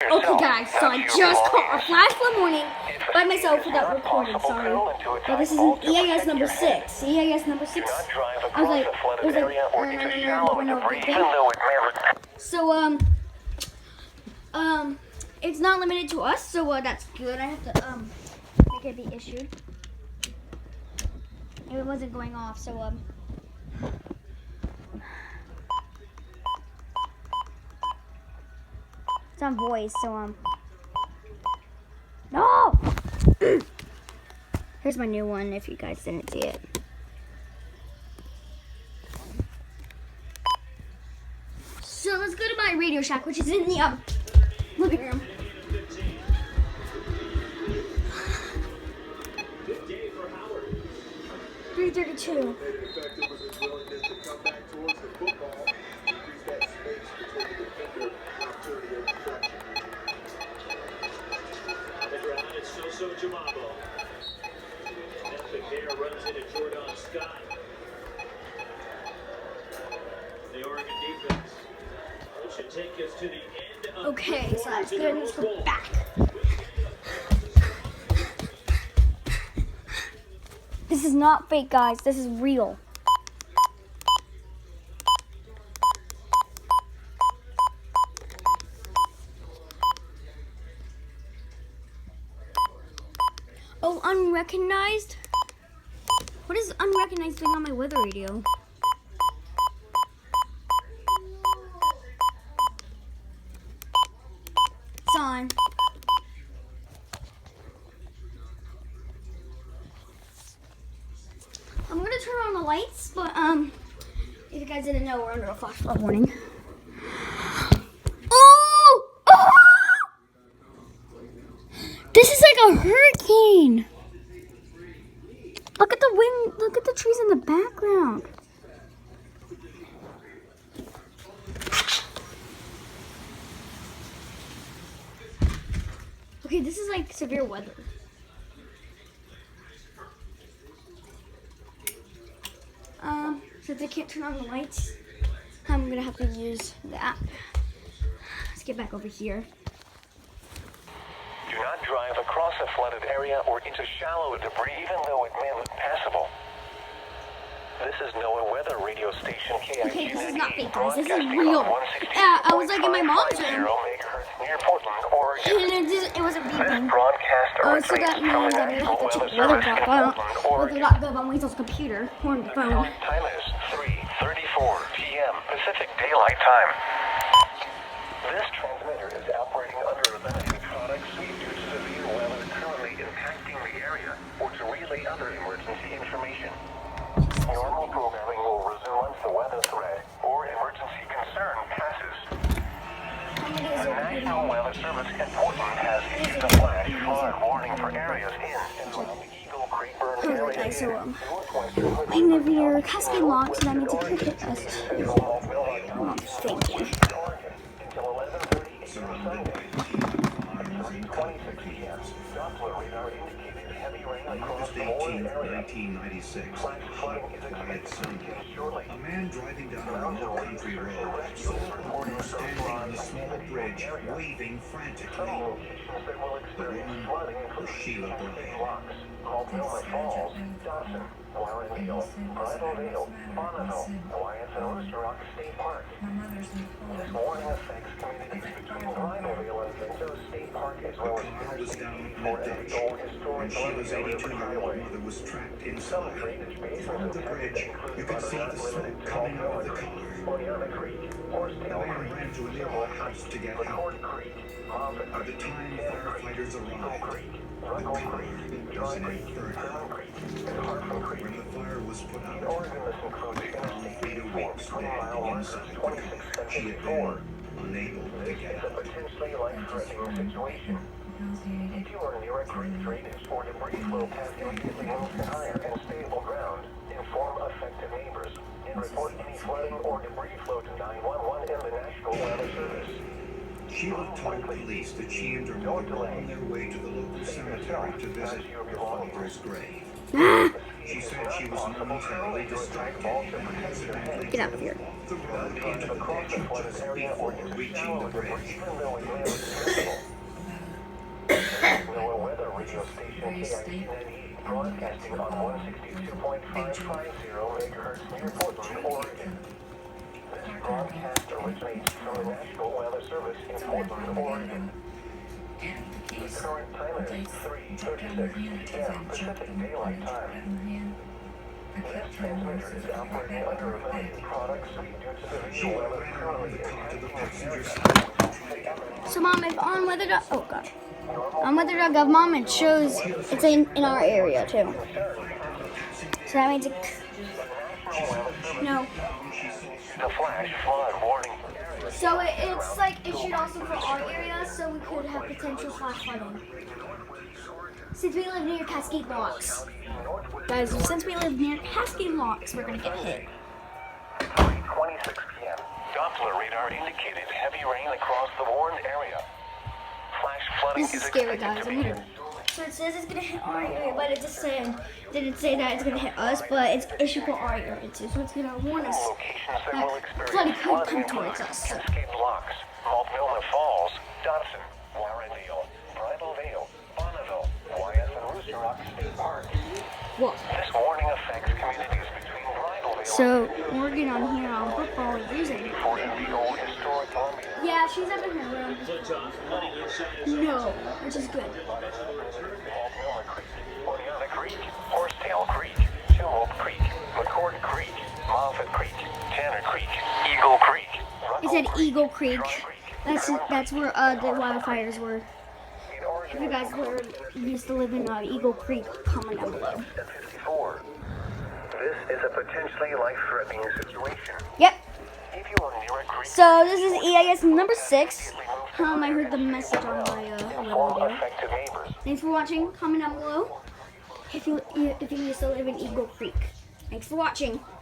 Okay guys, so I just caught a flash flood warning by myself without recording, sorry. But this is an EAS number 6. EAS number 6. I was like, it was like, so, it's not limited to us, so, that's good. I have to, make it be issued. It wasn't going off, so, it's on voice, so, no! Here's my new one, if you guys didn't see it. So let's go to my Radio Shack, which is in the, living room. .332. So Jamabo. Epicare runs into Jordan Scott. The Oregon defense. Which should take us to the end of okay, so that's good. Let's go back. This is not fake, guys. This is real. Oh, unrecognized? What is unrecognized doing on my weather radio? It's on. I'm gonna turn on the lights, but if you guys didn't know, we're under a flash flood warning. This is like a hurricane. Look at the wind. Look at the trees in the background. Okay, this is like severe weather. Since I can't turn on the lights, I'm gonna have to use the app. Let's get back over here. Do not drive across a flooded area or into shallow debris, even though it may look passable. This is NOAA Weather Radio Station KIG. Okay, this is not fake, guys. This is real. Yeah, I was like in my mom's room. Near Portland, Oregon. And it wasn't beeping. Broadcast So that means I didn't have to check weather.gov on Weasel's computer or on the phone. Time is 3:34 p.m. Pacific Daylight Time. This transmitter is operating under a bad product suite due to severe weather currently impacting the area or to relay other emergency information. Normal programming will resume once the weather threat or emergency concern passes. The National Weather Service in Portland has issued a flash flood warning for areas in and around the Eagle Creek burn area. Okay, so my Navier has been locked, so that means it could hit us. I'm thinking. August 18, 1996, hot, quiet Sunday. A man driving down an old country road saw a woman standing on a small bridge, waving frantically. The woman was Sheila Bryan. Milmer Falls, Dawson, Warrendale, Bridalveil, Bonneville, Alliance and Rooster Rock State Park. This warning affects communities between Bridalveil and Ventos State Park as well as The car was down in a ditch, and Sheila's 82-year-old mother was trapped inside. From the bridge, you could see the smoke coming out of the car. The man ran to a nearby house to get help. By the time firefighters arrived, the car was in a inferno. When the fire was put out, Rita Weeks standing inside the car. She had been unable to get out. Potentially life-threatening situation. If you are near a creek, drainage, or debris flow path immediately moves to higher and stable ground, inform affected neighbors, and report any flooding or debris flow to 911 and the National Weather Service. Sheila told police that she and her mother were on their way to the local cemetery to visit her father's grave. She said she was momentarily distracted and accidentally Get out of here. off the road into the ditch just before reaching the bridge. broadcasting on 162.550 megahertz near Portland, Oregon. This broadcast originates from the National Weather Service in Portland, Oregon. The current time is 3:36 p.m. Pacific Daylight Time. This transmitter is operating under a limited product suite due to the weather currently impacting the area. So Mom, if on weather.gov, Mom, it shows it's in our area too. So that means it. No. The flash flood warning. So it's like issued also for our area, so we could have potential flash flooding. Since we live near Cascade Locks. Guys, since we live near Cascade Locks, we're gonna get hit. 3:26 p.m. Doppler radar indicated heavy rain across the warned area. Flash flooding This is is scary, expected guys. to I'm begin. gonna. So it says it's gonna hit our area, but it just didn't say that it's gonna hit us, but it's issued for our area too. So it's gonna warn us Locations that that will experience flooding could flooding come towards include us. Cascade Locks, Multnomah Falls, Dodson, Warrendale, Bridal Veil, Bonneville, Wyeth and Rooster Rock State Park. What? This warning affects communities between Bridal Veil So Morgan on here on football is using. and the old historic Columbia. Yeah, she's up in her room. Flint-Top flooding inside his No, which is good. Multnomah Creek, Oneonta Creek, Horsetail Creek, Tumult Creek, McCord Creek, Moffett Creek, Tanner Creek, Eagle Creek. It said Eagle Creek. That's where the wildfires were. If you guys used to live in Eagle Creek, comment down below. At 54. This is a potentially life-threatening situation. Yep. If you are near a creek, So this is EIS number 6. I heard the message on my inform little video. affected neighbors. Thanks for watching. Comment down below if you used to live in Eagle Creek. Thanks for watching.